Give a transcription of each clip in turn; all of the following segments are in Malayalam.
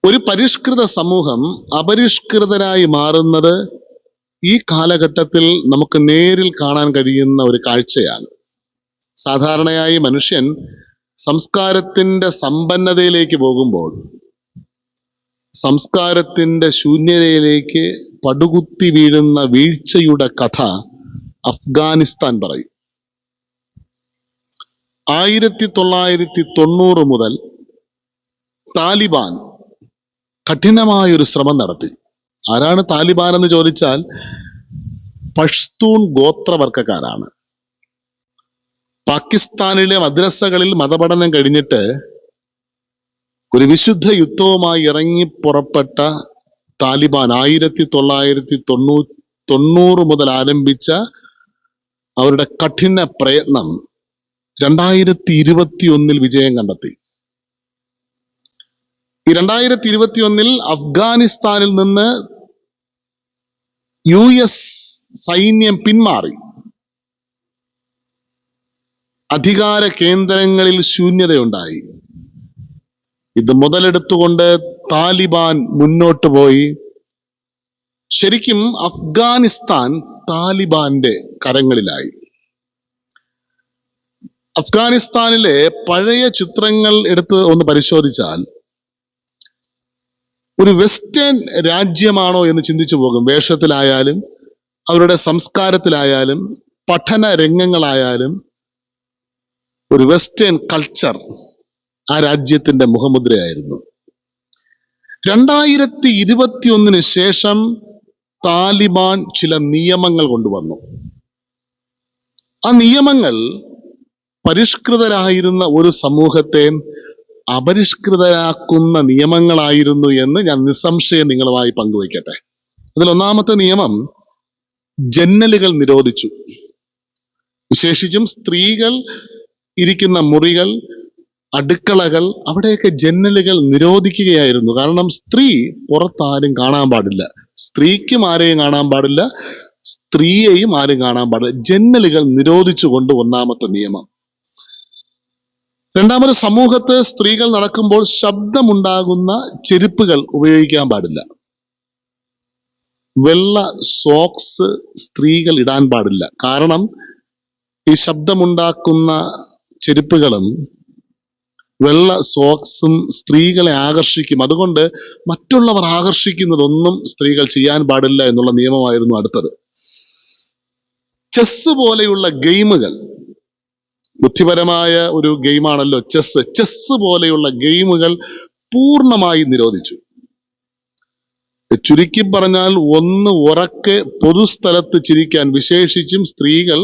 ഒരു പരിഷ്കൃത സമൂഹം അപരിഷ്കൃതരായി മാറുന്നത് ഈ കാലഘട്ടത്തിൽ നമുക്ക് നേരിൽ കാണാൻ കഴിയുന്ന ഒരു കാഴ്ചയാണ്. സാധാരണയായി മനുഷ്യൻ സംസ്കാരത്തിന്റെ സമ്പന്നതയിലേക്ക് പോകുമ്പോൾ സംസ്കാരത്തിന്റെ ശൂന്യതയിലേക്ക് പടുകുത്തി വീഴുന്ന വീഴ്ചയുടെ കഥ അഫ്ഗാനിസ്ഥാൻ പറയും. 1990 മുതൽ താലിബാൻ കഠിനമായൊരു ശ്രമം നടത്തി. ആരാണ് താലിബാൻ എന്ന് ചോദിച്ചാൽ പഷ്തൂൺ ഗോത്രവർഗക്കാരാണ്. പാകിസ്ഥാനിലെ മദ്രസകളിൽ മതപഠനം കഴിഞ്ഞിട്ട് ഒരു വിശുദ്ധ യുദ്ധവുമായി ഇറങ്ങി പുറപ്പെട്ട താലിബാൻ 1990 മുതൽ ആരംഭിച്ച അവരുടെ കഠിന പ്രയത്നം 2021 വിജയം കണ്ടെത്തി. ഈ 2021 അഫ്ഗാനിസ്ഥാനിൽ നിന്ന് US സൈന്യം പിന്മാറി. അധികാര കേന്ദ്രങ്ങളിൽ ശൂന്യതയുണ്ടായി. ഇത് മുതലെടുത്തുകൊണ്ട് താലിബാൻ മുന്നോട്ട് പോയി. ശരിക്കും അഫ്ഗാനിസ്ഥാൻ താലിബാന്റെ കരങ്ങളിലായി. അഫ്ഗാനിസ്ഥാനിലെ പഴയ ചിത്രങ്ങൾ എടുത്ത് ഒന്ന് പരിശോധിച്ചാൽ ഒരു വെസ്റ്റേൺ രാജ്യമാണോ എന്ന് ചിന്തിച്ചു പോകും. വേഷത്തിലായാലും അവരുടെ സംസ്കാരത്തിലായാലും പഠന രംഗങ്ങളായാലും ഒരു വെസ്റ്റേൺ കൾച്ചർ ആ രാജ്യത്തിന്റെ മുഖമുദ്രയായിരുന്നു. 2021 ശേഷം താലിബാൻ ചില നിയമങ്ങൾ കൊണ്ടുവന്നു. ആ നിയമങ്ങൾ പരിഷ്കൃതരായിരുന്ന ഒരു സമൂഹത്തെ അപരിഷ്കൃതരാക്കുന്ന നിയമങ്ങളായിരുന്നു എന്ന് ഞാൻ നിസ്സംശയം നിങ്ങളുമായി പങ്കുവയ്ക്കട്ടെ. അതിൽ ഒന്നാമത്തെ നിയമം ജന്നലുകൾ നിരോധിച്ചു. വിശേഷിച്ചും സ്ത്രീകൾ ഇരിക്കുന്ന മുറികൾ, അടുക്കളകൾ, അവിടെയൊക്കെ ജന്നലുകൾ നിരോധിക്കുകയായിരുന്നു. കാരണം സ്ത്രീ പുറത്താരും കാണാൻ പാടില്ല, സ്ത്രീക്കും ആരെയും കാണാൻ പാടില്ല, സ്ത്രീയെയും ആരും കാണാൻ പാടില്ല. ജന്നലുകൾ നിരോധിച്ചുകൊണ്ട് ഒന്നാമത്തെ നിയമം. രണ്ടാമത്, സമൂഹത്ത് സ്ത്രീകൾ നടക്കുമ്പോൾ ശബ്ദമുണ്ടാകുന്ന ചെരുപ്പുകൾ ഉപയോഗിക്കാൻ പാടില്ല. വെള്ള സോക്സ് സ്ത്രീകൾ ഇടാൻ പാടില്ല. കാരണം ഈ ശബ്ദമുണ്ടാക്കുന്ന ചെരുപ്പുകളും വെള്ള സോക്സും സ്ത്രീകളെ ആകർഷിക്കും. അതുകൊണ്ട് മറ്റുള്ളവർ ആകർഷിക്കുന്നതൊന്നും സ്ത്രീകൾ ചെയ്യാൻ പാടില്ല എന്നുള്ള നിയമമായിരുന്നു അടുത്തത്. ചെസ് പോലെയുള്ള ഗെയിമുകൾ, ബുദ്ധിപരമായ ഒരു ഗെയിമാണല്ലോ ചെസ് പോലെയുള്ള ഗെയിമുകൾ പൂർണ്ണമായി നിരോധിച്ചു. ചുരുക്കി പറഞ്ഞാൽ ഒന്ന് ഉറക്കെ പൊതുസ്ഥലത്ത് ചിരിക്കാൻ, വിശേഷിച്ചും സ്ത്രീകൾ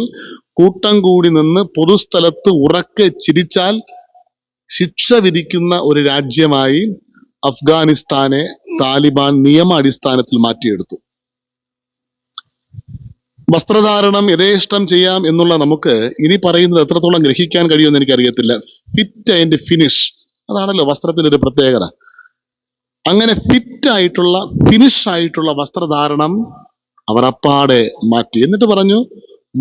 കൂട്ടം കൂടി നിന്ന് പൊതുസ്ഥലത്ത് ഉറക്കെ ചിരിച്ചാൽ ശിക്ഷ വിധിക്കുന്ന ഒരു രാജ്യമായി അഫ്ഗാനിസ്ഥാനെ താലിബാൻ നിയമാടിസ്ഥാനത്തിൽ മാറ്റിയെടുത്തു. വസ്ത്രധാരണം യഥേഷ്ടം ചെയ്യാം എന്നുള്ള നമുക്ക് ഇനി പറയുന്നത് എത്രത്തോളം ഗ്രഹിക്കാൻ കഴിയുമെന്ന് എനിക്കറിയത്തില്ല. ഫിറ്റ് ആൻഡ് ഫിനിഷ്, അതാണല്ലോ വസ്ത്രത്തിന്റെ ഒരു പ്രത്യേകത. അങ്ങനെ ഫിനിഷ് ആയിട്ടുള്ള വസ്ത്രധാരണം അവർ അപ്പാടെ മാറ്റി. എന്നിട്ട് പറഞ്ഞു,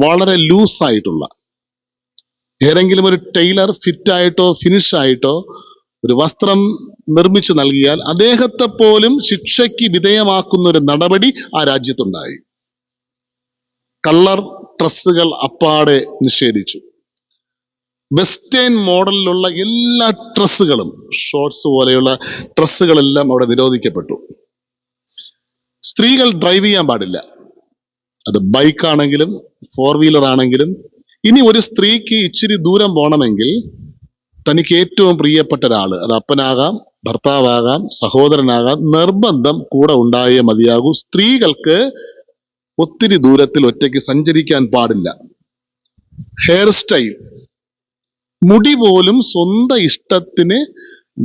വളരെ ലൂസ് ആയിട്ടുള്ള, ഏതെങ്കിലും ഒരു ടൈലർ ഫിറ്റ് ആയിട്ടോ ഫിനിഷ് ആയിട്ടോ ഒരു വസ്ത്രം നിർമ്മിച്ചു നൽകിയാൽ അദ്ദേഹത്തെ പോലും ശിക്ഷയ്ക്ക് വിധേയമാക്കുന്ന ഒരു നടപടി ആ രാജ്യത്തുണ്ടായി. കളർ ഡ്രസ്സുകൾ അപ്പാടെ നിഷേധിച്ചു. വെസ്റ്റേൺ മോഡലിലുള്ള എല്ലാ ഡ്രസ്സുകളും, ഷോർട്സ് പോലെയുള്ള ഡ്രസ്സുകളെല്ലാം അവിടെ നിരോധിക്കപ്പെട്ടു. സ്ത്രീകൾ ഡ്രൈവ് ചെയ്യാൻ പാടില്ല, അത് ബൈക്കാണെങ്കിലും 4 വീലർ ആണെങ്കിലും. ഇനി ഒരു സ്ത്രീക്ക് ഇച്ചിരി ദൂരം പോകണമെങ്കിൽ തനിക്ക് ഏറ്റവും പ്രിയപ്പെട്ട ഒരാള്, അത് അപ്പനാകാം, ഭർത്താവാകാം, സഹോദരനാകാം, നിർബന്ധം കൂടെ ഉണ്ടായേ മതിയാകൂ. സ്ത്രീകൾക്ക് ഒത്തിരി ദൂരത്തിൽ ഒറ്റയ്ക്ക് സഞ്ചരിക്കാൻ പാടില്ല. ഹെയർ സ്റ്റൈൽ, മുടി പോലും സ്വന്തം ഇഷ്ടത്തിന്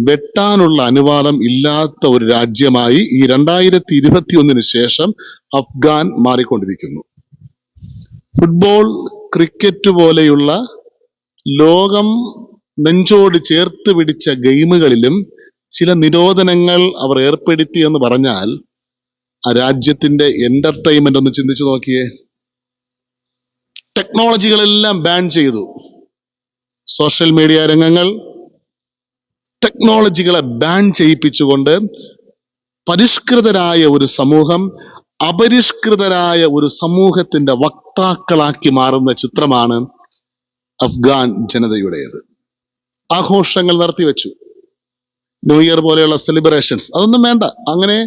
വെട്ടാനുള്ള അനുവാദം ഇല്ലാത്ത ഒരു രാജ്യമായി ഈ 2021 ശേഷം അഫ്ഗാൻ മാറിക്കൊണ്ടിരിക്കുന്നു. ഫുട്ബോൾ, ക്രിക്കറ്റ് പോലെയുള്ള ലോകം നെഞ്ചോട് ചേർത്ത് പിടിച്ച ഗെയിമുകളിലും ചില നിരോധനങ്ങൾ അവർ ഏർപ്പെടുത്തി എന്ന് പറഞ്ഞാൽ ആ രാജ്യത്തിന്റെ എന്റർടൈൻമെന്റ് ഒന്ന് ചിന്തിച്ചു നോക്കിയേ. ടെക്നോളജികളെല്ലാം ബാൻ ചെയ്തു. സോഷ്യൽ മീഡിയ രംഗങ്ങൾ ടെക്നോളജികളെ ബാൻ ചെയ്യിപ്പിച്ചുകൊണ്ട് പരിഷ്കൃതരായ ഒരു സമൂഹം അപരിഷ്കൃതരായ ഒരു സമൂഹത്തിന്റെ വക്താക്കളാക്കി മാറുന്ന ചിത്രമാണ് അഫ്ഗാൻ ജനതയുടേത്. ആഘോഷങ്ങൾ നടത്തിവെച്ചു, ന്യൂ ഇയർ പോലെയുള്ള സെലിബ്രേഷൻസ്, അതൊന്നും വേണ്ട. അങ്ങനെ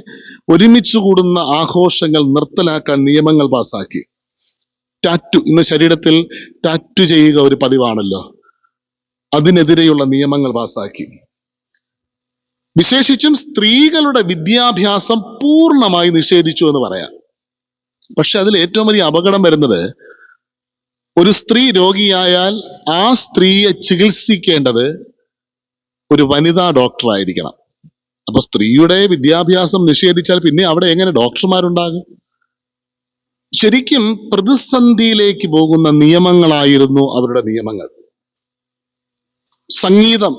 ഒരുമിച്ച് കൂടുന്ന ആഘോഷങ്ങൾ നിർത്തലാക്കാൻ നിയമങ്ങൾ പാസാക്കി. ടാറ്റു, ഇന്ന് ശരീരത്തിൽ ടാറ്റു ചെയ്യുക ഒരു പതിവാണല്ലോ, അതിനെതിരെയുള്ള നിയമങ്ങൾ പാസാക്കി. വിശേഷിച്ചും സ്ത്രീകളുടെ വിദ്യാഭ്യാസം പൂർണ്ണമായി നിഷേധിച്ചു എന്ന് പറയാം. പക്ഷെ അതിൽ ഏറ്റവും വലിയ അപകടം വരുന്നത്, ഒരു സ്ത്രീ രോഗിയായാൽ ആ സ്ത്രീയെ ചികിത്സിക്കേണ്ടത് ഒരു വനിതാ ഡോക്ടർ ആയിരിക്കണം. അപ്പൊ സ്ത്രീയുടെ വിദ്യാഭ്യാസം നിഷേധിച്ചാൽ പിന്നെ അവിടെ എങ്ങനെ ഡോക്ടർമാരുണ്ടാകും? ശരിക്കും പ്രതിസന്ധിയിലേക്ക് പോകുന്ന നിയമങ്ങളായിരുന്നു അവരുടെ നിയമങ്ങൾ. സംഗീതം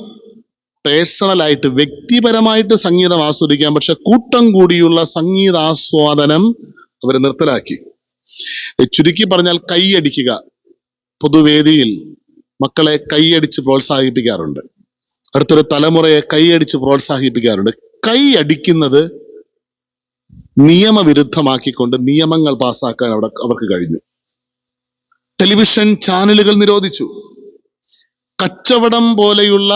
പേഴ്സണലായിട്ട്, വ്യക്തിപരമായിട്ട് സംഗീതം ആസ്വദിക്കാം, പക്ഷെ കൂട്ടം കൂടിയുള്ള സംഗീതാസ്വാദനം അവർ നിർത്തലാക്കി. ചുരുക്കി പറഞ്ഞാൽ കൈയടിക്കുക, പൊതുവേദിയിൽ മക്കളെ കൈയടിച്ച് പ്രോത്സാഹിപ്പിക്കാറുണ്ട്, അടുത്തൊരു തലമുറയെ കൈയടിച്ച് പ്രോത്സാഹിപ്പിക്കാറുണ്ട്. കൈ അടിക്കുന്നത് നിയമവിരുദ്ധമാക്കിക്കൊണ്ട് നിയമങ്ങൾ പാസ്സാക്കാൻ അവർക്ക് കഴിഞ്ഞു. ടെലിവിഷൻ ചാനലുകൾ നിരോധിച്ചു. കച്ചവടം പോലെയുള്ള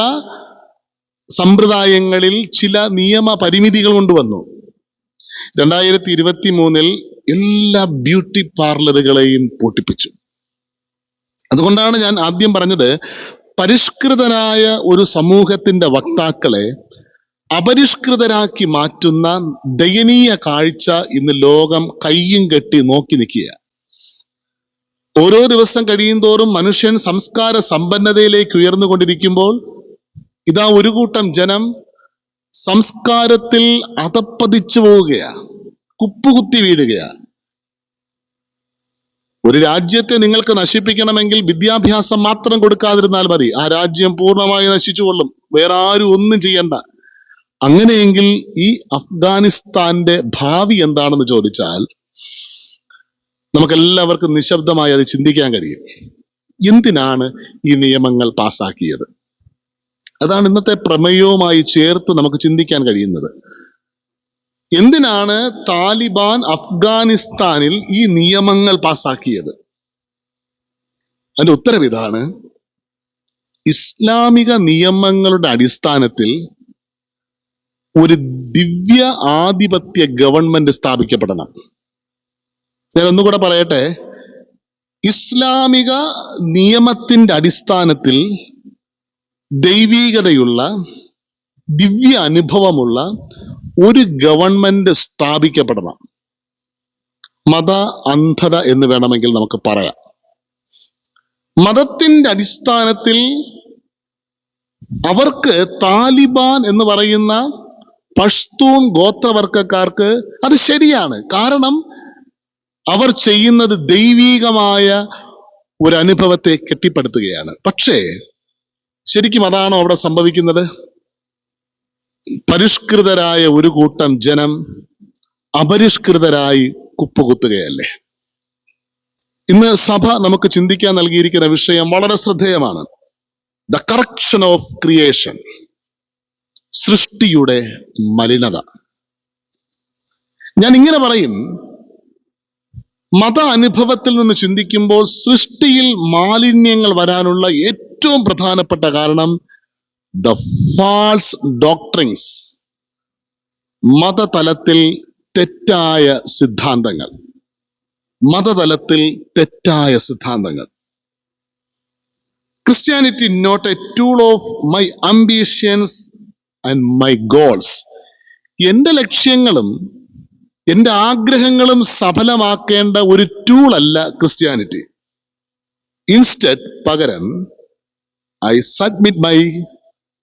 സമ്പ്രദായങ്ങളിൽ ചില നിയമ പരിമിതികൾ കൊണ്ടുവന്നു. 2023 എല്ലാ ബ്യൂട്ടി പാർലറുകളെയും പൂട്ടിപ്പിച്ചു. അതുകൊണ്ടാണ് ഞാൻ ആദ്യം പറഞ്ഞത്, പരിഷ്കൃതരായ ഒരു സമൂഹത്തിന്റെ വക്താക്കളെ അപരിഷ്കൃതരാക്കി മാറ്റുന്ന ദയനീയ കാഴ്ച ഇന്ന് ലോകം കയ്യും കെട്ടി നോക്കി നിൽക്കുക. ഓരോ ദിവസം കഴിയും തോറും മനുഷ്യൻ സംസ്കാര സമ്പന്നതയിലേക്ക് ഉയർന്നുകൊണ്ടിരിക്കുമ്പോൾ ഇതാ ഒരു കൂട്ടം ജനം സംസ്കാരത്തിൽ അധപ്പതിച്ചു പോവുകയാ, കുപ്പുകുത്തി വീഴുകയാ. ഒരു രാജ്യത്തെ നിങ്ങൾക്ക് നശിപ്പിക്കണമെങ്കിൽ വിദ്യാഭ്യാസം മാത്രം കൊടുക്കാതിരുന്നാൽ മതി, ആ രാജ്യം പൂർണ്ണമായി നശിച്ചുകൊള്ളും, വേറെ ആരും ഒന്നും ചെയ്യണ്ട. അങ്ങനെയെങ്കിൽ ഈ അഫ്ഗാനിസ്ഥാന്റെ ഭാവി എന്താണെന്ന് ചോദിച്ചാൽ നമുക്കെല്ലാവർക്കും നിശബ്ദമായി അത് ചിന്തിക്കാൻ കഴിയും. എന്തിനാണ് ഈ നിയമങ്ങൾ പാസാക്കിയത്? അതാണ് ഇന്നത്തെ പ്രമേയവുമായി ചേർത്ത് നമുക്ക് ചിന്തിക്കാൻ കഴിയുന്നത്. എന്തിനാണ് താലിബാൻ അഫ്ഗാനിസ്ഥാനിൽ ഈ നിയമങ്ങൾ പാസാക്കിയത്? അതിന്റെ ഉത്തരം ഇതാണ്: ഇസ്ലാമിക നിയമങ്ങളുടെ അടിസ്ഥാനത്തിൽ ഒരു ദിവ്യ ആധിപത്യ ഗവൺമെന്റ് സ്ഥാപിക്കപ്പെടണം. ഞാൻ ഒന്നുകൂടെ പറയട്ടെ, ഇസ്ലാമിക നിയമത്തിന്റെ അടിസ്ഥാനത്തിൽ ദൈവീകതയുള്ള, ദിവ്യ അനുഭവമുള്ള ഒരു ഗവൺമെന്റ് സ്ഥാപിക്കപ്പെടണം. മത അന്ധത എന്ന് വേണമെങ്കിൽ നമുക്ക് പറയാം. മതത്തിന്റെ അടിസ്ഥാനത്തിൽ അവർക്ക് താലിബാൻ എന്ന് പറയുന്ന പഷ്തൂൺ ഗോത്രവർഗക്കാർക്ക് അത് ശരിയാണ്. കാരണം അവർ ചെയ്യുന്നത് ദൈവീകമായ ഒരു അനുഭവത്തെ കെട്ടിപ്പടുത്തുകയാണ്. പക്ഷേ ശരിക്കും അതാണോ അവിടെ സംഭവിക്കുന്നത്? പരിഷ്കൃതരായ ഒരു കൂട്ടം ജനം അപരിഷ്കൃതരായി കുപ്പുകുത്തുകയല്ലേ? ഇന്ന് സഭ നമുക്ക് ചിന്തിക്കാൻ നൽകിയിരിക്കുന്ന വിഷയം വളരെ ശ്രദ്ധേയമാണ്. ദ കറക്ഷൻ ഓഫ് ക്രിയേഷൻ, സൃഷ്ടിയുടെ മലിനത. ഞാൻ ഇങ്ങനെ പറയും, മത അനുഭവത്തിൽ നിന്ന് ചിന്തിക്കുമ്പോൾ സൃഷ്ടിയിൽ മാലിന്യങ്ങൾ വരാനുള്ള ഏറ്റവും പ്രധാനപ്പെട്ട കാരണം ദ ഫാൾസ് ഡോക്ട്രിൻസ്, മതതലത്തിൽ തെറ്റായ സിദ്ധാന്തങ്ങൾ. മതതലത്തിൽ തെറ്റായ സിദ്ധാന്തങ്ങൾ. Christianity not a tool of my ambitions and my goals. എന്റെ ലക്ഷ്യങ്ങളും എന്റെ ആഗ്രഹങ്ങളും സഫലമാക്കേണ്ട ഒരു ടൂൾ അല്ല ക്രിസ്ത്യാനിറ്റി. ഇൻസ്റ്റഡ്, പകരം ഐ സബ്മിറ്റ് മൈ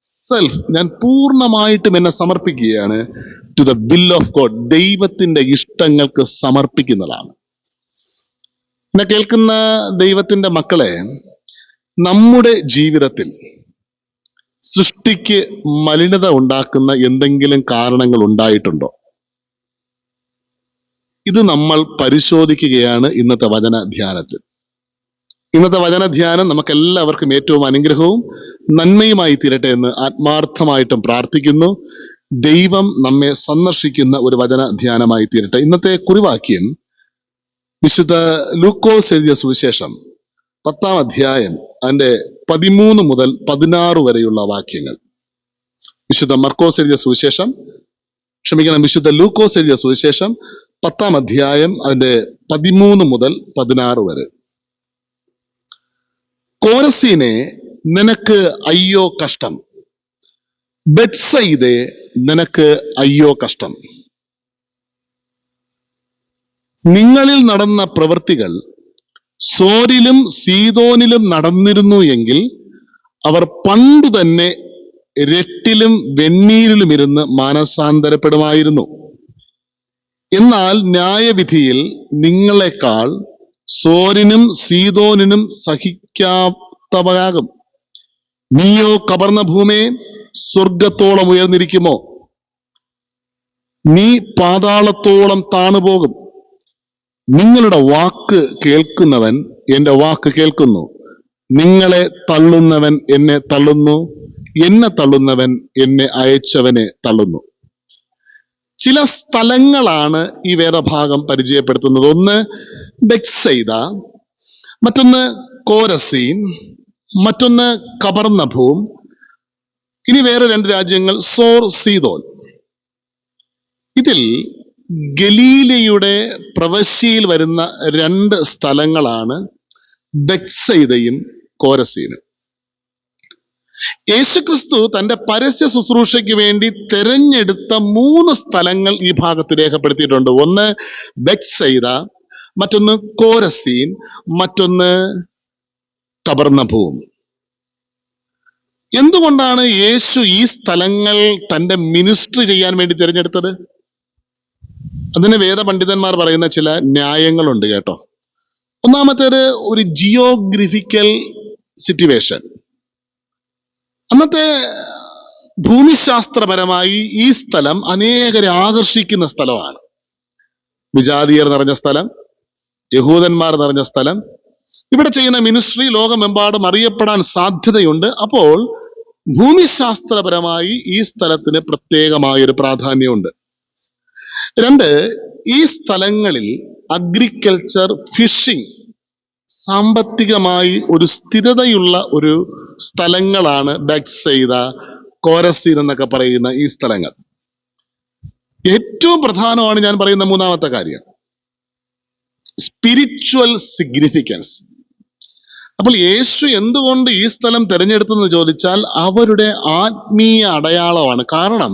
സെൽഫ്, ഞാൻ പൂർണ്ണമായിട്ടും എന്നെ സമർപ്പിക്കുകയാണ് to the will of God, ദൈവത്തിന്റെ ഇഷ്ടങ്ങൾക്ക് സമർപ്പിക്കുന്നതാണ്. എന്നെ കേൾക്കുന്ന ദൈവത്തിന്റെ മക്കളെ, നമ്മുടെ ജീവിതത്തിൽ സൃഷ്ടിക്ക് മലിനത ഉണ്ടാക്കുന്ന എന്തെങ്കിലും കാരണങ്ങൾ ഉണ്ടായിട്ടുണ്ടോ? ഇത് നമ്മൾ പരിശോധിക്കുകയാണ് ഇന്നത്തെ വചന ധ്യാനത്തിൽ. ഇന്നത്തെ വചന ധ്യാനം നമുക്ക് എല്ലാവർക്കും ഏറ്റവും അനുഗ്രഹവും നന്മയുമായി തീരട്ടെ എന്ന് ആത്മാർത്ഥമായിട്ടും പ്രാർത്ഥിക്കുന്നു. ദൈവം നമ്മെ സന്ദർശിക്കുന്ന ഒരു വചന ധ്യാനമായി തീരട്ടെ. ഇന്നത്തെ കുറിവാക്യം വിശുദ്ധ ലൂക്കോസ് എഴുതിയ സുവിശേഷം 10-ാം അധ്യായം അതിന്റെ 13 മുതൽ 16 വരെയുള്ള വാക്യങ്ങൾ. വിശുദ്ധ മർക്കോസ് എഴുതിയ സുവിശേഷം, വിശുദ്ധ ലൂക്കോസ് എഴുതിയ സുവിശേഷം 10-ാം അധ്യായം അതിന്റെ 13 മുതൽ 16 വരെ. കോരസീനെ, നിനക്ക് അയ്യോ കഷ്ടം! ബെത്സയിദേ, നിനക്ക് അയ്യോ കഷ്ടം! നിങ്ങളിൽ നടന്ന പ്രവൃത്തികൾ സോരിലും സീദോനിലും നടന്നിരുന്നു എങ്കിൽ അവർ പണ്ടു തന്നെ രട്ടിലും വെണ്ണീരിലും ഇരുന്ന് മാനസാന്തരപ്പെടുമായിരുന്നു. എന്നാൽ ന്യായവിധിയിൽ നിങ്ങളെക്കാൾ സോരിനും സീദോനിനും സഹിക്കാത്തവരാകും. നീയോ കപർന്നഭൂമേ, സ്വർഗത്തോളം ഉയർന്നിരിക്കുമോ? നീ പാതാളത്തോളം താണുപോകും. നിങ്ങളുടെ വാക്ക് കേൾക്കുന്നവൻ എന്റെ വാക്ക് കേൾക്കുന്നു, നിങ്ങളെ തള്ളുന്നവൻ എന്നെ തള്ളുന്നു, എന്നെ തള്ളുന്നവൻ എന്നെ അയച്ചവനെ തള്ളുന്നു. ചില സ്ഥലങ്ങളാണ് ഈ വേദഭാഗം പരിചയപ്പെടുത്തുന്നത്. ഒന്ന് ബെത്സയിദ, മറ്റൊന്ന് കോരസീൻ, മറ്റൊന്ന് കപർന്നഭൂം, ഇനി വേറെ 2 രാജ്യങ്ങൾ സോർ, സീദോൻ. ഇതിൽ ഗലീലയുടെ പ്രവശ്യയിൽ വരുന്ന 2 സ്ഥലങ്ങളാണ് ബെത്സയിദയും കോരസീനും. യേശുക്രിസ്തു തന്റെ പരസ്യ ശുശ്രൂഷയ്ക്ക് വേണ്ടി തെരഞ്ഞെടുത്ത 3 സ്ഥലങ്ങൾ ഈ ഭാഗത്ത് രേഖപ്പെടുത്തിയിട്ടുണ്ട്. ഒന്ന് ബെത്സയിദ, മറ്റൊന്ന് കോരസീൻ, മറ്റൊന്ന് കപർന്നഭൂം. എന്തുകൊണ്ടാണ് യേശു ഈ സ്ഥലങ്ങൾ തന്റെ മിനിസ്ട്രി ചെയ്യാൻ വേണ്ടി തിരഞ്ഞെടുത്തത്? അതിന് വേദപണ്ഡിതന്മാർ പറയുന്ന ചില ന്യായങ്ങളുണ്ട് കേട്ടോ. ഒന്നാമത്തേത് ഒരു ജിയോഗ്രഫിക്കൽ സിറ്റുവേഷൻ. അന്നത്തെ ഭൂമിശാസ്ത്രപരമായി ഈ സ്ഥലം അനേകരെ ആകർഷിക്കുന്ന സ്ഥലമാണ്. വിജാതീയർ നിറഞ്ഞ സ്ഥലം, യഹൂദന്മാർ നിറഞ്ഞ സ്ഥലം. ഇവിടെ ചെയ്യുന്ന മിനിസ്ട്രി ലോകമെമ്പാടും അറിയപ്പെടാൻ സാധ്യതയുണ്ട്. അപ്പോൾ ഭൂമിശാസ്ത്രപരമായി ഈ സ്ഥലത്തിന് പ്രത്യേകമായൊരു പ്രാധാന്യമുണ്ട്. 2, ഈ സ്ഥലങ്ങളിൽ അഗ്രികൾച്ചർ, ഫിഷിംഗ്, സാമ്പത്തികമായി ഒരു സ്ഥിരതയുള്ള ഒരു സ്ഥലങ്ങളാണ് ബെത്സയിദ, കോരസീൻ എന്നൊക്കെ പറയുന്ന ഈ സ്ഥലങ്ങൾ. ഏറ്റവും പ്രധാനമാണ് ഞാൻ പറയുന്ന 3-ാമത്തെ കാര്യം, സ്പിരിച്വൽ സിഗ്നിഫിക്കൻസ്. അപ്പോൾ യേശു എന്തുകൊണ്ട് ഈ സ്ഥലം തിരഞ്ഞെടുത്തെന്ന് ചോദിച്ചാൽ അവരുടെ ആത്മീയ അടയാളമാണ്. കാരണം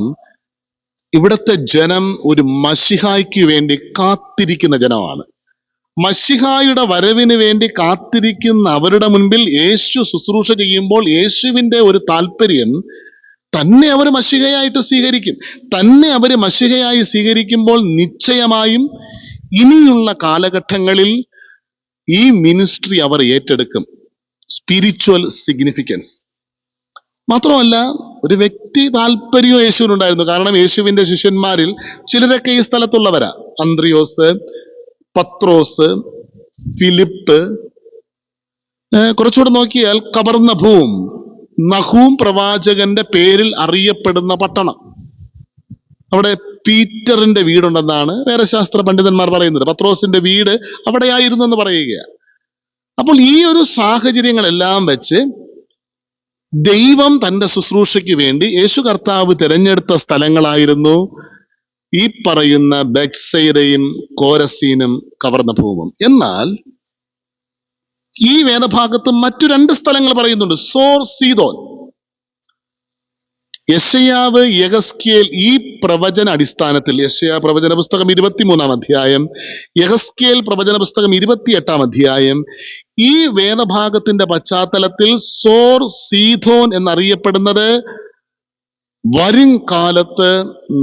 ഇവിടുത്തെ ജനം ഒരു മശിഹായ്ക്ക് വേണ്ടി കാത്തിരിക്കുന്ന ജനമാണ്. മശിഹായുടെ വരവിന് വേണ്ടി കാത്തിരിക്കുന്ന അവരുടെ മുൻപിൽ യേശു ശുശ്രൂഷ ചെയ്യുമ്പോൾ യേശുവിന്റെ ഒരു താല്പര്യം, തന്നെ അവർ മശിഹയായിട്ട് സ്വീകരിക്കും. തന്നെ അവർ മശിഹയായി സ്വീകരിക്കുമ്പോൾ നിശ്ചയമായും ഇനിയുള്ള കാലഘട്ടങ്ങളിൽ ഈ മിനിസ്ട്രി അവർ ഏറ്റെടുക്കും. Spiritual significance. മാത്രമല്ല ഒരു വ്യക്തി താല്പര്യവും യേശുവിനുണ്ടായിരുന്നു. കാരണം യേശുവിന്റെ ശിഷ്യന്മാരിൽ ചിലരൊക്കെ ഈ സ്ഥലത്തുള്ളവരാ. അന്ത്രിയോസ്, പത്രോസ്, ഫിലിപ്പ്. കുറച്ചുകൂടെ നോക്കിയാൽ കപർന്നഭൂം, നഹൂം പ്രവാചകന്റെ പേരിൽ അറിയപ്പെടുന്ന പട്ടണം. അവിടെ പീറ്ററിന്റെ വീടുണ്ടെന്നാണ് വേറെ ശാസ്ത്ര പണ്ഡിതന്മാർ പറയുന്നത്. പത്രോസിന്റെ വീട് അവിടെയായിരുന്നു എന്ന് പറയുകയാണ്. അപ്പോൾ ഈ ഒരു സാഹചര്യങ്ങളെല്ലാം വെച്ച് ദൈവം തന്റെ ശുശ്രൂഷയ്ക്ക് വേണ്ടി യേശു കർത്താവ് തിരഞ്ഞെടുത്ത സ്ഥലങ്ങളായിരുന്നു ഈ പറയുന്ന ബെത്സയിദയും കോരസീനും കപർന്നഭൂമും. എന്നാൽ ഈ വേദഭാഗത്ത് മറ്റു 2 സ്ഥലങ്ങൾ പറയുന്നുണ്ട്, സോർ, സീദോൻ. യെശയ്യാവ്, യെഹെസ്കേൽ ഈ പ്രവചന അടിസ്ഥാനത്തിൽ, യെശയ്യാ പ്രവചന പുസ്തകം 23-ാം അധ്യായം, യെഹെസ്കേൽ പ്രവചന പുസ്തകം 28-ാം അധ്യായം, ഈ വേദഭാഗത്തിന്റെ പശ്ചാത്തലത്തിൽ സോർ, സീദോൻ എന്നറിയപ്പെടുന്നത് വരും കാലത്ത്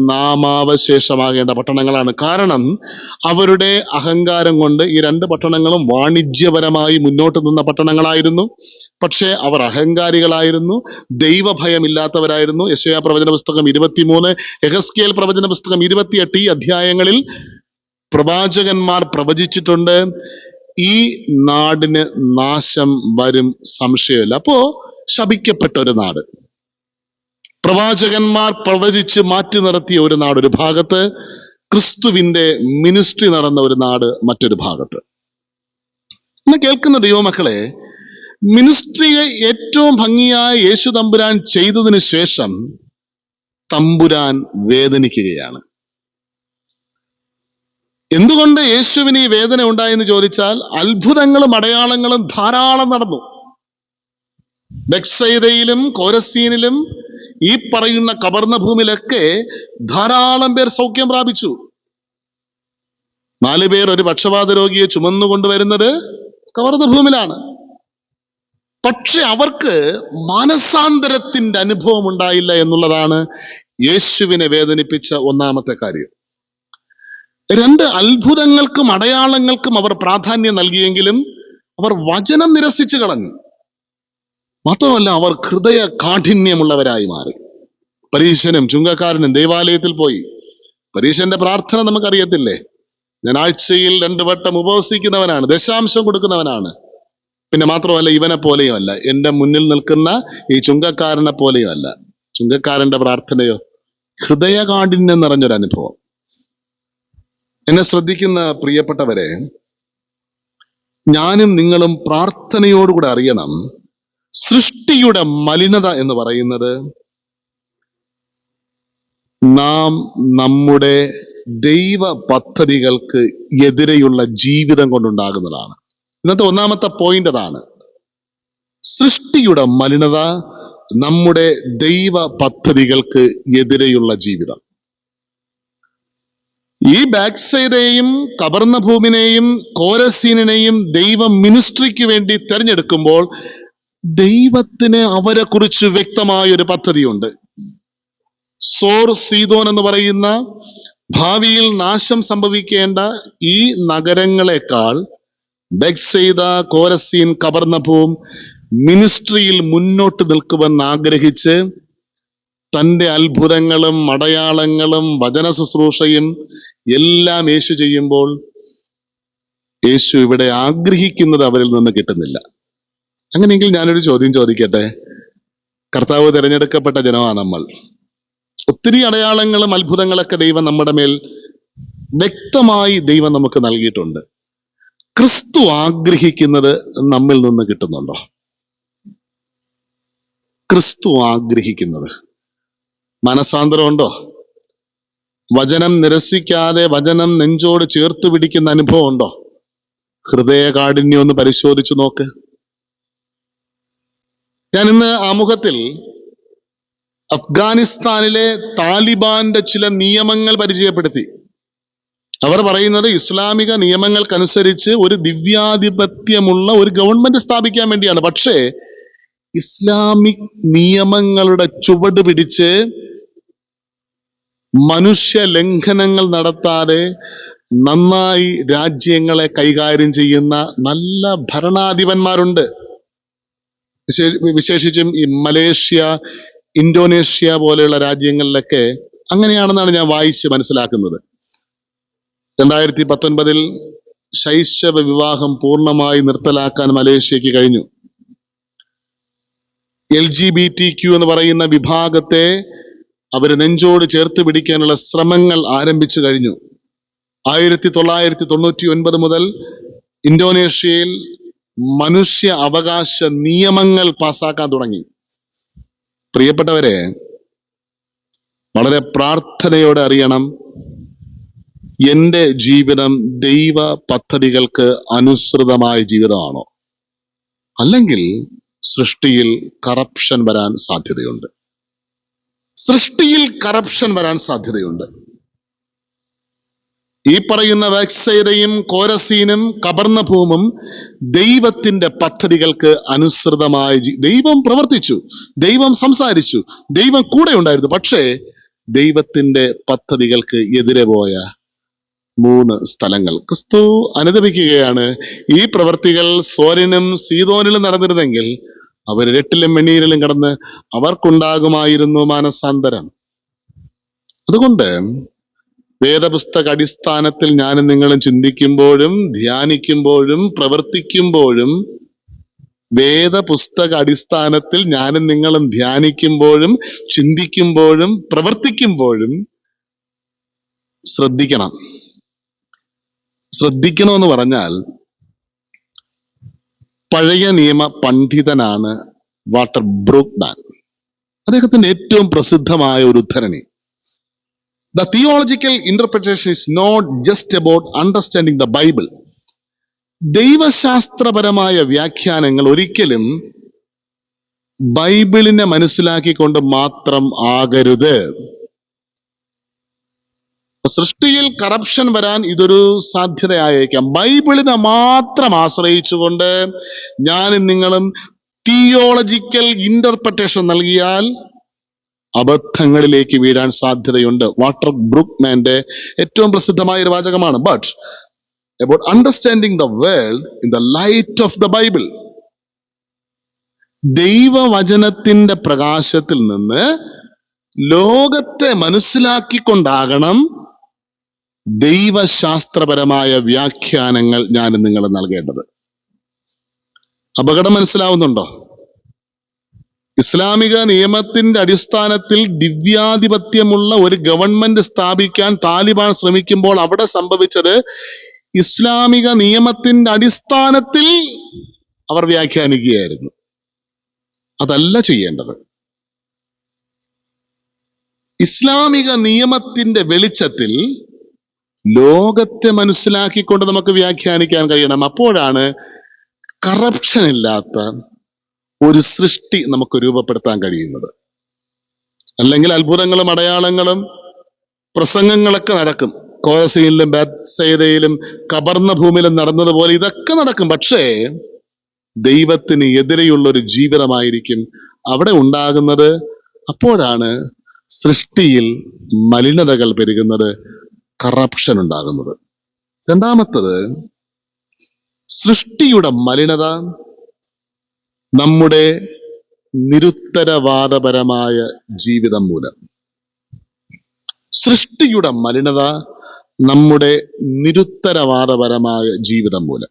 നാമാവശേഷമാകേണ്ട പട്ടണങ്ങളാണ്. കാരണം അവരുടെ അഹങ്കാരം കൊണ്ട് ഈ 2 പട്ടണങ്ങളും വാണിജ്യപരമായി മുന്നോട്ട് നിന്ന പട്ടണങ്ങളായിരുന്നു. പക്ഷേ അവർ അഹങ്കാരികളായിരുന്നു, ദൈവഭയമില്ലാത്തവരായിരുന്നു. യെശയ്യാ പ്രവചന പുസ്തകം 23, യെഹെസ്കേൽ പ്രവചന പുസ്തകം 28 ഈ അധ്യായങ്ങളിൽ പ്രവാചകന്മാർ പ്രവചിച്ചിട്ടുണ്ട്, ഈ നാടിന് നാശം വരും, സംശയമില്ല. അപ്പോ ശപിക്കപ്പെട്ട ഒരു നാട്, പ്രവാചകന്മാർ പ്രവചിച്ച് മാറ്റി നിർത്തിയ ഒരു നാട് ഒരു ഭാഗത്ത്, ക്രിസ്തുവിന്റെ മിനിസ്ട്രി നടന്ന ഒരു നാട് മറ്റൊരു ഭാഗത്ത്. ഇന്ന് കേൾക്കുന്ന ദൈവമക്കളെ, മിനിസ്ട്രിയെ ഏറ്റവും ഭംഗിയായി യേശു തമ്പുരാൻ ചെയ്തതിന് ശേഷം തമ്പുരാൻ വേദനിക്കുകയാണ്. എന്തുകൊണ്ട് യേശുവിന് ഈ വേദന ഉണ്ടായെന്ന് ചോദിച്ചാൽ, അത്ഭുതങ്ങളും അടയാളങ്ങളും ധാരാളം നടന്നു. ബെത്സയിദയിലും കോരസീനിലും ഈ പറയുന്ന കബർന്നഭൂമിയിലൊക്കെ ധാരാളം പേർ സൗഖ്യം പ്രാപിച്ചു. 4 പേർ ഒരു പക്ഷവാത രോഗിയെ ചുമന്നുകൊണ്ടുവരുന്നത് കബർന്നഭൂമിയിലാണ്. പക്ഷെ അവർക്ക് മാനസാന്തരത്തിന്റെ അനുഭവം ഉണ്ടായില്ല എന്നുള്ളതാണ് യേശുവിനെ വേദനിപ്പിച്ച ഒന്നാമത്തെ കാര്യം. 2 അത്ഭുതങ്ങൾക്കും അടയാളങ്ങൾക്കും അവർ പ്രാധാന്യം നൽകിയെങ്കിലും അവർ വചനം നിരസിച്ചു കളഞ്ഞു. മാത്രമല്ല, അവർ ഹൃദയ കാഠിന്യമുള്ളവരായി മാറി. പരീശനും ചുങ്കക്കാരനും ദേവാലയത്തിൽ പോയി. പരീശന്റെ പ്രാർത്ഥന നമുക്കറിയത്തില്ലേ? ഞാൻ ആഴ്ചയിൽ 2 വട്ടം ഉപവസിക്കുന്നവനാണ്, ദശാംശം കൊടുക്കുന്നവനാണ്. പിന്നെ മാത്രമല്ല, ഇവനെ പോലെയും അല്ല, എന്റെ മുന്നിൽ നിൽക്കുന്ന ഈ ചുങ്കക്കാരനെ പോലെയും അല്ല. ചുങ്കക്കാരന്റെ പ്രാർത്ഥനയോ ഹൃദയകാഠിന്യം നിറഞ്ഞൊരനുഭവം. എന്നെ ശ്രദ്ധിക്കുന്ന പ്രിയപ്പെട്ടവരെ, ഞാനും നിങ്ങളും പ്രാർത്ഥനയോടുകൂടെ അറിയണം, സൃഷ്ടിയുടെ മലിനത എന്ന് പറയുന്നത് നാം നമ്മുടെ ദൈവ പദ്ധതികൾക്ക് എതിരെയുള്ള ജീവിതം കൊണ്ടുണ്ടാകുന്നതാണ്. ഇന്നത്തെ ഒന്നാമത്തെ പോയിന്റ് അതാണ്. സൃഷ്ടിയുടെ മലിനത നമ്മുടെ ദൈവ പദ്ധതികൾക്ക് എതിരെയുള്ള ജീവിതം. ഈ ബാക്സൈദയെയും കബർന്നഭൂമിനെയും കോരസീനെയും ദൈവം മിനിസ്ട്രിക്ക് വേണ്ടി തെരഞ്ഞെടുക്കുമ്പോൾ ദൈവത്തിന് അവരെ കുറിച്ച് വ്യക്തമായൊരു പദ്ധതിയുണ്ട്. സോർ സീദോൻ എന്ന് പറയുന്ന ഭാവിയിൽ നാശം സംഭവിക്കേണ്ട ഈ നഗരങ്ങളെക്കാൾ ബെത്സയിദ, കോരസീൻ, കബർന്നഭൂം മിനിസ്ട്രിയിൽ മുന്നോട്ട് നിൽക്കുമെന്ന് ആഗ്രഹിച്ച് തൻ്റെ അത്ഭുതങ്ങളും അടയാളങ്ങളും വചന ശുശ്രൂഷയും എല്ലാം യേശു ചെയ്യുമ്പോൾ യേശു ഇവിടെ ആഗ്രഹിക്കുന്നത് അവരിൽ നിന്ന് കിട്ടുന്നില്ല. അങ്ങനെയെങ്കിൽ ഞാനൊരു ചോദ്യം ചോദിക്കട്ടെ. കർത്താവ് തിരഞ്ഞെടുക്കപ്പെട്ട ജനമാണ് നമ്മൾ. ഒത്തിരി അടയാളങ്ങളും അത്ഭുതങ്ങളൊക്കെ ദൈവം നമ്മുടെ മേൽ വ്യക്തമായി ദൈവം നമുക്ക് നൽകിയിട്ടുണ്ട്. ക്രിസ്തു ആഗ്രഹിക്കുന്നത് നമ്മിൽ നിന്ന് കിട്ടുന്നുണ്ടോ? ക്രിസ്തു ആഗ്രഹിക്കുന്നത് മനസാന്തരം ഉണ്ടോ? വചനം നിരസിക്കാതെ വചനം നെഞ്ചോട് ചേർത്ത് പിടിക്കുന്ന അനുഭവം ഉണ്ടോ? ഹൃദയകാഠിന്യം ഒന്ന് പരിശോധിച്ചു നോക്ക്. ഞാൻ ഇന്ന് ആമുഖത്തിൽ അഫ്ഗാനിസ്ഥാനിലെ താലിബാന്റെ ചില നിയമങ്ങൾ പരിചയപ്പെടുത്തി. അവർ പറയുന്നത് ഇസ്ലാമിക നിയമങ്ങൾക്കനുസരിച്ച് ഒരു ദിവ്യാധിപത്യമുള്ള ഒരു ഗവൺമെന്റ് സ്ഥാപിക്കാൻ വേണ്ടിയാണ്. പക്ഷേ ഇസ്ലാമിക് നിയമങ്ങളുടെ ചുവട് പിടിച്ച് മനുഷ്യ ലംഘനങ്ങൾ നടത്താതെ നന്നായി രാജ്യങ്ങളെ കൈകാര്യം ചെയ്യുന്ന നല്ല ഭരണാധിപന്മാരുണ്ട്. വിശേഷിച്ചും ഈ മലേഷ്യ, ഇന്തോനേഷ്യ പോലെയുള്ള രാജ്യങ്ങളിലൊക്കെ അങ്ങനെയാണെന്നാണ് ഞാൻ വായിച്ച് മനസ്സിലാക്കുന്നത്. 2019 ശൈശവ വിവാഹം പൂർണ്ണമായി നിർത്തലാക്കാൻ മലേഷ്യക്ക് കഴിഞ്ഞു. LGBTQ എന്ന് പറയുന്ന വിഭാഗത്തെ അവർ നെഞ്ചോട് ചേർത്ത് പിടിക്കാനുള്ള ശ്രമങ്ങൾ ആരംഭിച്ചു കഴിഞ്ഞു. 1999 മുതൽ ഇന്തോനേഷ്യയിൽ മനുഷ്യ അവകാശ നിയമങ്ങൾ പാസാക്കാൻ തുടങ്ങി. പ്രിയപ്പെട്ടവരെ, വളരെ പ്രാർത്ഥനയോടെ അറിയണം, എന്റെ ജീവിതം ദൈവ പദ്ധതികൾക്ക് അനുസൃതമായ ജീവിതമാണോ? അല്ലെങ്കിൽ സൃഷ്ടിയിൽ കറപ്ഷൻ വരാൻ സാധ്യതയുണ്ട്. സൃഷ്ടിയിൽ കറപ്ഷൻ വരാൻ സാധ്യതയുണ്ട്. ഈ പറയുന്ന ബെത്സയിദയും കോരസീനും കബർന്നഭൂമും ദൈവത്തിന്റെ പദ്ധതികൾക്ക് അനുസൃതമായി ദൈവം പ്രവർത്തിച്ചു, ദൈവം സംസാരിച്ചു, ദൈവം കൂടെ ഉണ്ടായിരുന്നു. പക്ഷേ ദൈവത്തിന്റെ പദ്ധതികൾക്ക് എതിരെ പോയ 3 സ്ഥലങ്ങൾ ക്രിസ്തു അനുദപിക്കുകയാണ്. ഈ പ്രവർത്തികൾ സോരിനും സീദോനിലും നടന്നിരുന്നെങ്കിൽ അവർ 8-ലും വെണ്ണീരിലും കടന്ന് അവർക്കുണ്ടാകുമായിരുന്നു മാനസാന്തരം. അതുകൊണ്ട് വേദപുസ്തക അടിസ്ഥാനത്തിൽ ഞാനും നിങ്ങളും ചിന്തിക്കുമ്പോഴും ധ്യാനിക്കുമ്പോഴും പ്രവർത്തിക്കുമ്പോഴും വേദപുസ്തക അടിസ്ഥാനത്തിൽ ഞാനും നിങ്ങളും ധ്യാനിക്കുമ്പോഴും ചിന്തിക്കുമ്പോഴും പ്രവർത്തിക്കുമ്പോഴും ശ്രദ്ധിക്കണം. ശ്രദ്ധിക്കണമെന്ന് പറഞ്ഞാൽ, പഴയ നിയമ പണ്ഡിതനാണ് വാൾട്ടർ ബ്രൂക്ക്മാൻ. അദ്ദേഹത്തിന്റെ ഏറ്റവും പ്രസിദ്ധമായ ഒരു ഉദ്ധരണി, the theological interpretation is not just about understanding the Bible. ദൈവശാസ്ത്രപരമായ വ്യാഖ്യാനങ്ങൾ ഒരിക്കലും ബൈബിളിനെ മനസ്സിലാക്കിക്കൊണ്ട് മാത്രം ആകരുത്. സൃഷ്ടിയിൽ കറപ്ഷൻ വരാൻ ഇതൊരു സാധ്യതയായേക്കാം. ബൈബിളിനെ മാത്രം ആശ്രയിച്ചുകൊണ്ട് ഞാനും നിങ്ങളും തിയോളജിക്കൽ ഇന്റർപ്രിറ്റേഷൻ നൽകിയാൽ അബദ്ധങ്ങളിലേക്ക് വീഴാൻ സാധ്യതയുണ്ട്. വാൾട്ടർ ബ്രൂക്ക്മാന്റെ ഏറ്റവും പ്രസിദ്ധമായ ഒരു വാചകമാണ്. But about understanding the world in the light of the Bible. ദൈവവചനത്തിന്റെ പ്രകാശത്തിൽ നിന്ന് ലോകത്തെ മനസ്സിലാക്കിക്കൊണ്ടാകണം ദൈവശാസ്ത്രപരമായ വ്യാഖ്യാനങ്ങൾ ഞാനും നിങ്ങൾ നൽകേണ്ടത്. അപകടം മനസ്സിലാവുന്നുണ്ടോ? ഇസ്ലാമിക നിയമത്തിന്റെ അടിസ്ഥാനത്തിൽ ദിവ്യാധിപത്യമുള്ള ഒരു ഗവൺമെന്റ് സ്ഥാപിക്കാൻ താലിബാൻ ശ്രമിക്കുമ്പോൾ അവിടെ സംഭവിച്ചത്, ഇസ്ലാമിക നിയമത്തിന്റെ അടിസ്ഥാനത്തിൽ അവർ വ്യാഖ്യാനിക്കുകയായിരുന്നു. അതല്ല ചെയ്യേണ്ടത്. ഇസ്ലാമിക നിയമത്തിന്റെ വെളിച്ചത്തിൽ ലോകത്തെ മനസ്സിലാക്കിക്കൊണ്ട് നമുക്ക് വ്യാഖ്യാനിക്കാൻ കഴിയണം. അപ്പോഴാണ് കറപ്ഷൻ ഇല്ലാത്ത ഒരു സൃഷ്ടി നമുക്ക് രൂപപ്പെടുത്താൻ കഴിയുന്നത്. അല്ലെങ്കിൽ അത്ഭുതങ്ങളും അടയാളങ്ങളും പ്രസംഗങ്ങളൊക്കെ നടക്കും. കോരസയിലും ബേത്സയിദയിലും കബർന്ന ഭൂമിയിലും നടന്നതുപോലെ ഇതൊക്കെ നടക്കും. പക്ഷേ ദൈവത്തിന് എതിരെയുള്ള ഒരു ജീവിതമായിരിക്കും അവിടെ ഉണ്ടാകുന്നത്. അപ്പോഴാണ് സൃഷ്ടിയിൽ മലിനതകൾ പെരുകുന്നത്, കറപ്ഷൻ ഉണ്ടാകുന്നത്. രണ്ടാമത്തത്, സൃഷ്ടിയുടെ മലിനത നമ്മുടെ നിരുത്തരവാദപരമായ ജീവിതം മൂലം. സൃഷ്ടിയുടെ മലിനത നമ്മുടെ നിരുത്തരവാദപരമായ ജീവിതം മൂലം.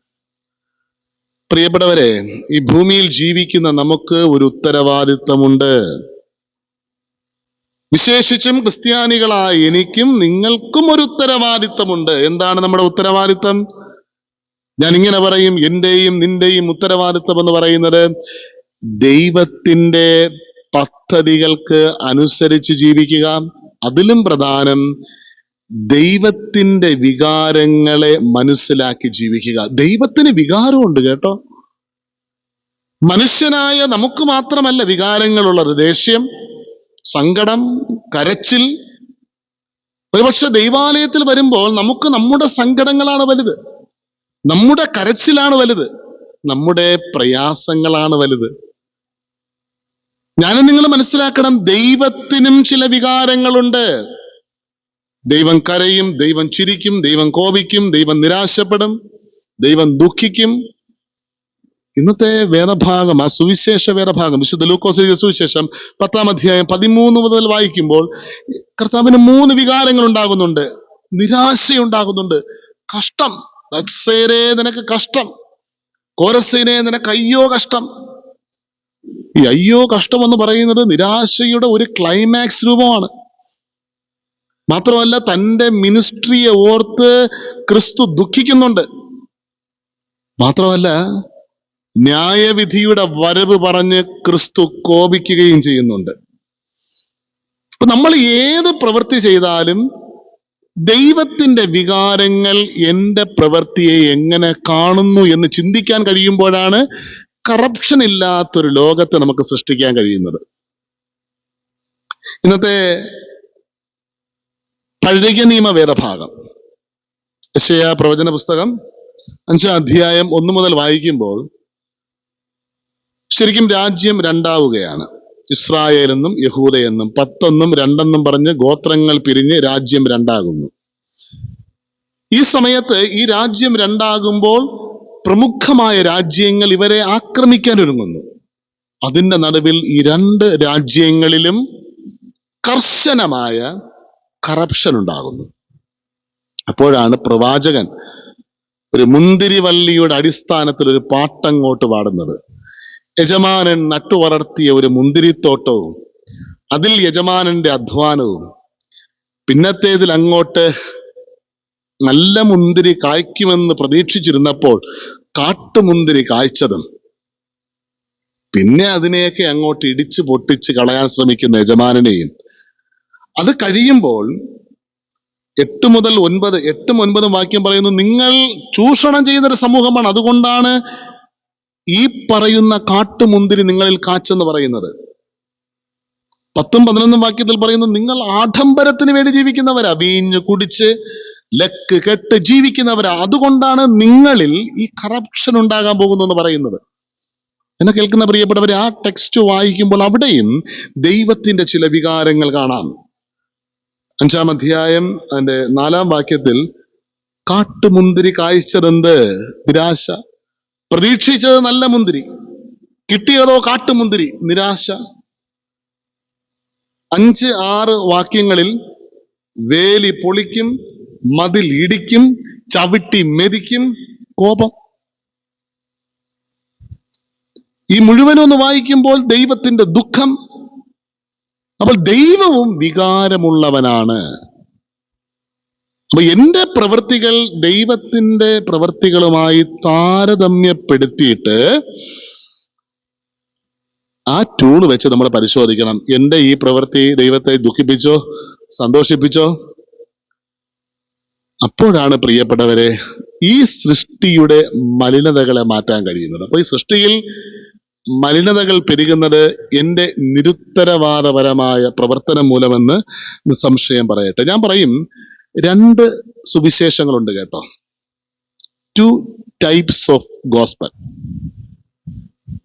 പ്രിയപ്പെട്ടവരെ, ഈ ഭൂമിയിൽ ജീവിക്കുന്ന നമുക്ക് ഒരു ഉത്തരവാദിത്വമുണ്ട്. വിശേഷിച്ചും ക്രിസ്ത്യാനികളായ എനിക്കും നിങ്ങൾക്കും ഒരു ഉത്തരവാദിത്വമുണ്ട്. എന്താണ് നമ്മുടെ ഉത്തരവാദിത്വം? ഞാൻ ഇങ്ങനെ പറയും, എന്റെയും നിന്റെയും ഉത്തരവാദിത്വം എന്ന് പറയുന്നത് ദൈവത്തിന്റെ പദ്ധതികൾക്ക് അനുസരിച്ച് ജീവിക്കുക. അതിലും പ്രധാനം ദൈവത്തിന്റെ വികാരങ്ങളെ മനസ്സിലാക്കി ജീവിക്കുക. ദൈവത്തിന് വികാരമുണ്ട് കേട്ടോ. മനുഷ്യനായ നമുക്ക് മാത്രമല്ല വികാരങ്ങളുള്ളത്. ദേഷ്യം, സങ്കടം, കരച്ചിൽ. ഒരുപക്ഷെ ദൈവാലയത്തിൽ വരുമ്പോൾ നമുക്ക് നമ്മുടെ സങ്കടങ്ങളാണ് വലുത്, നമ്മുടെ കരച്ചിലാണ് വലുത്, നമ്മുടെ പ്രയാസങ്ങളാണ് വലുത്. ഞാനും നിങ്ങൾ മനസ്സിലാക്കണം, ദൈവത്തിനും ചില വികാരങ്ങളുണ്ട്. ദൈവം കരയും, ദൈവം ചിരിക്കും, ദൈവം കോപിക്കും, ദൈവം നിരാശപ്പെടും, ദൈവം ദുഃഖിക്കും. ഇന്നത്തെ വേദഭാഗം, ആ സുവിശേഷ വേദഭാഗം, വിശുദ്ധ ലൂക്കോസ് എഴുതിയ സുവിശേഷം 10-ാം അധ്യായം 13 മുതൽ വായിക്കുമ്പോൾ കർത്താവിന് 3 വികാരങ്ങൾ ഉണ്ടാകുന്നുണ്ട്. നിരാശയുണ്ടാകുന്നുണ്ട്, കഷ്ടം. ബത്സേരേ നിനക്ക് കഷ്ടം, കോരസീനെ നിനക്ക് അയ്യോ കഷ്ടം. ഈ അയ്യോ കഷ്ടം എന്ന് പറയുന്നത് നിരാശയുടെ ഒരു ക്ലൈമാക്സ് രൂപമാണ്. മാത്രമല്ല, തന്റെ മിനിസ്ട്രിയെ ഓർത്ത് ക്രിസ്തു ദുഃഖിക്കുന്നുണ്ട്. മാത്രമല്ല, ന്യായവിധിയുടെ വരവ് പറഞ്ഞ് ക്രിസ്തു കോപിക്കുകയും ചെയ്യുന്നുണ്ട്. അപ്പൊ നമ്മൾ ഏത് പ്രവൃത്തി ചെയ്താലും ദൈവത്തിന്റെ വികാരങ്ങൾ എന്റെ പ്രവൃത്തിയെ എങ്ങനെ കാണുന്നു എന്ന് ചിന്തിക്കാൻ കഴിയുമ്പോഴാണ് കറപ്ഷൻ ഇല്ലാത്തൊരു ലോകത്തെ നമുക്ക് സൃഷ്ടിക്കാൻ കഴിയുന്നത്. ഇന്നത്തെ പഴയ നിയമ വേദഭാഗം, യെശയ്യാ പ്രവചന പുസ്തകം 5-ാം അധ്യായം 1 മുതൽ വായിക്കുമ്പോൾ ശരിക്കും രാജ്യം രണ്ടാവുകയാണ്. ഇസ്രായേൽ എന്നും യഹൂദ എന്നും 10 2 പറഞ്ഞ് ഗോത്രങ്ങൾ പിരിഞ്ഞ് രാജ്യം രണ്ടാകുന്നു. ഈ സമയത്ത് ഈ രാജ്യം രണ്ടാകുമ്പോൾ പ്രമുഖമായ രാജ്യങ്ങൾ ഇവരെ ആക്രമിക്കാൻ ഒരുങ്ങുന്നു. അതിന്റെ നടുവിൽ ഈ 2 രാജ്യങ്ങളിലും കർശനമായ കറപ്ഷൻ ഉണ്ടാകുന്നു. അപ്പോഴാണ് പ്രവാചകൻ ഒരു മുന്തിരിവള്ളിയുടെ അടിസ്ഥാനത്തിൽ ഒരു പാട്ടങ്ങോട്ട് പാടുന്നത്. യജമാനൻ നട്ടുവളർത്തിയ ഒരു മുന്തിരിത്തോട്ടവും അതിൽ യജമാനന്റെ അധ്വാനവും, പിന്നത്തേതിൽ അങ്ങോട്ട് നല്ല മുന്തിരി കായ്ക്കുമെന്ന് പ്രതീക്ഷിച്ചിരുന്നപ്പോൾ കാട്ടുമുന്തിരി കായ്ച്ചതും, പിന്നെ അതിനെയൊക്കെ അങ്ങോട്ട് ഇടിച്ചു പൊട്ടിച്ച് കളയാൻ ശ്രമിക്കുന്ന യജമാനെയും, അത് കഴിയുമ്പോൾ 8-9 വാക്യം പറയുന്നു, നിങ്ങൾ ചൂഷണം ചെയ്യുന്ന ഒരു സമൂഹമാണ്, അതുകൊണ്ടാണ് ഈ പറയുന്ന കാട്ടുമുന്തിരി നിങ്ങളിൽ കാച്ചെന്ന് പറയുന്നത്. 10-11 വാക്യത്തിൽ പറയുന്നു, നിങ്ങൾ ആഡംബരത്തിന് വേണ്ടി ജീവിക്കുന്നവരാ, വീഞ്ഞ് കുടിച്ച് ലക്ക് കെട്ട് ജീവിക്കുന്നവരാ, അതുകൊണ്ടാണ് നിങ്ങളിൽ ഈ കറപ്ഷൻ ഉണ്ടാകാൻ പോകുന്നെന്ന് പറയുന്നത്. എന്നെ കേൾക്കുന്ന പ്രിയപ്പെട്ടവരെ, ആ ടെക്സ്റ്റ് വായിക്കുമ്പോൾ അവിടെയും ദൈവത്തിന്റെ ചില വികാരങ്ങൾ കാണാം. 5-ാം അധ്യായം അതിന്റെ 4-ാം വാക്യത്തിൽ കാട്ടുമുന്തിരി കായ്ച്ചതെന്ത്? നിരാശ. പ്രതീക്ഷിച്ചത് നല്ല മുന്തിരി, കിട്ടിയതോ കാട്ടുമുന്തിരി, നിരാശ. 5-6 വാക്യങ്ങളിൽ വേലി പൊളിക്കും, മതിൽ ഇടിക്കും, ചവിട്ടി മെതിക്കും, കോപം. ഈ മുഴുവനും ഒന്ന് വായിക്കുമ്പോൾ ദൈവത്തിന്റെ ദുഃഖം. അപ്പോൾ ദൈവവും വികാരമുള്ളവനാണ്. അപ്പൊ എന്റെ പ്രവൃത്തികൾ ദൈവത്തിന്റെ പ്രവൃത്തികളുമായി താരതമ്യപ്പെടുത്തിയിട്ട് ആ ടൂൾ വെച്ച് നമ്മൾ പരിശോധിക്കണം. എന്റെ ഈ പ്രവൃത്തി ദൈവത്തെ ദുഃഖിപ്പിച്ചോ, സന്തോഷിപ്പിച്ചോ? അപ്പോഴാണ് പ്രിയപ്പെട്ടവരെ ഈ സൃഷ്ടിയുടെ മലിനതകളെ മാറ്റാൻ കഴിയുന്നത്. അപ്പൊ ഈ സൃഷ്ടിയിൽ മലിനതകൾ പെരുകുന്നത് എന്റെ നിരുത്തരവാദപരമായ പ്രവർത്തനം മൂലമെന്ന് നിസ്സംശയം പറയട്ടെ. ഞാൻ പറയും, 2 സുവിശേഷങ്ങളുണ്ട് കേട്ടോ. 2 types of gospel.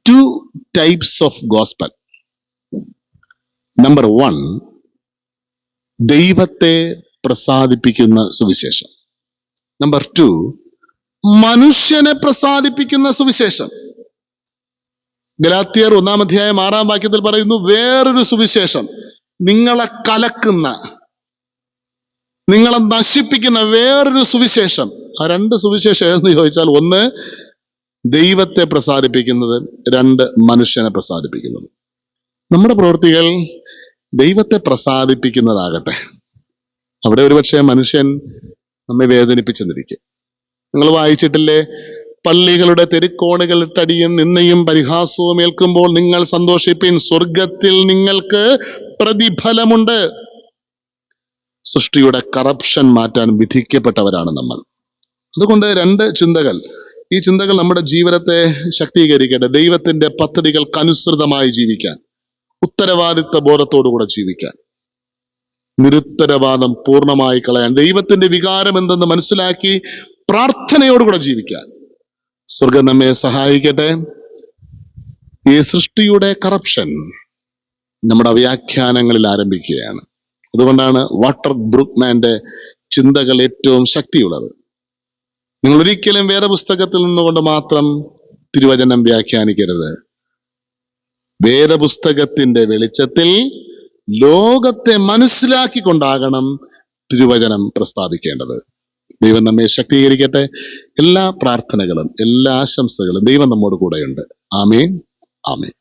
2 types of gospel. Number 1, ദൈവത്തെ പ്രസാദിപ്പിക്കുന്ന സുവിശേഷം. Number 2, മനുഷ്യനെ പ്രസാദിപ്പിക്കുന്ന സുവിശേഷം. ഗലാത്യർ 1-ാം അധ്യായം 6-ാം വാക്യത്തിൽ പറയുന്നു, വേറൊരു സുവിശേഷം, നിങ്ങളെ കലക്കുന്ന, നിങ്ങളെ നശിപ്പിക്കുന്ന വേറൊരു സുവിശേഷം. ആ 2 സുവിശേഷം ഏതെന്ന് ചോദിച്ചാൽ, 1 ദൈവത്തെ പ്രസാദിപ്പിക്കുന്നത്, 2 മനുഷ്യനെ പ്രസാദിപ്പിക്കുന്നത്. നമ്മുടെ പ്രവൃത്തികൾ ദൈവത്തെ പ്രസാദിപ്പിക്കുന്നതാകട്ടെ. അവിടെ ഒരുപക്ഷെ മനുഷ്യൻ നമ്മെ വേദനിപ്പിച്ചെന്നിരിക്കും. നിങ്ങൾ വായിച്ചിട്ടില്ലേ, പള്ളികളുടെ തെരുക്കോണുകളിട്ടടിയും നിന്നയും പരിഹാസവും ഏൽക്കുമ്പോൾ നിങ്ങൾ സന്തോഷിപ്പിൻ, സ്വർഗത്തിൽ നിങ്ങൾക്ക് പ്രതിഫലമുണ്ട്. സൃഷ്ടിയുടെ കറപ്ഷൻ മാറ്റാൻ വിധിക്കപ്പെട്ടവരാണ് നമ്മൾ. അതുകൊണ്ട് 2 ചിന്തകൾ, ഈ ചിന്തകൾ നമ്മുടെ ജീവിതത്തെ ശക്തീകരിക്കട്ടെ. ദൈവത്തിന്റെ പദ്ധതികൾക്കനുസൃതമായി ജീവിക്കാൻ, ഉത്തരവാദിത്വ ബോധത്തോടുകൂടെ ജീവിക്കാൻ, നിരുത്തരവാദം പൂർണ്ണമായി കളയാൻ, ദൈവത്തിന്റെ വികാരം എന്തെന്ന് മനസ്സിലാക്കി പ്രാർത്ഥനയോടുകൂടെ ജീവിക്കാൻ സ്വർഗം നമ്മെ സഹായിക്കട്ടെ. ഈ സൃഷ്ടിയുടെ കറപ്ഷൻ നമ്മുടെ വ്യാഖ്യാനങ്ങളിൽ ആരംഭിക്കുകയാണ്. അതുകൊണ്ടാണ് വാട്ടർ ബ്രൂക്ക്മാന്റെ ചിന്തകൾ ഏറ്റവും ശക്തിയുള്ളത്. നിങ്ങൾ ഒരിക്കലും വേദപുസ്തകത്തിൽ നിന്നുകൊണ്ട് മാത്രം തിരുവചനം വ്യാഖ്യാനിക്കരുത്. വേദപുസ്തകത്തിന്റെ വെളിച്ചത്തിൽ ലോകത്തെ മനസ്സിലാക്കിക്കൊണ്ടാകണം തിരുവചനം പ്രസ്താവിക്കേണ്ടത്. ദൈവം നമ്മെ ശക്തീകരിക്കട്ടെ. എല്ലാ പ്രാർത്ഥനകളും എല്ലാ ആശംസകളും ദൈവം നമ്മോട് കൂടെയുണ്ട്. ആമേൻ, ആമേൻ.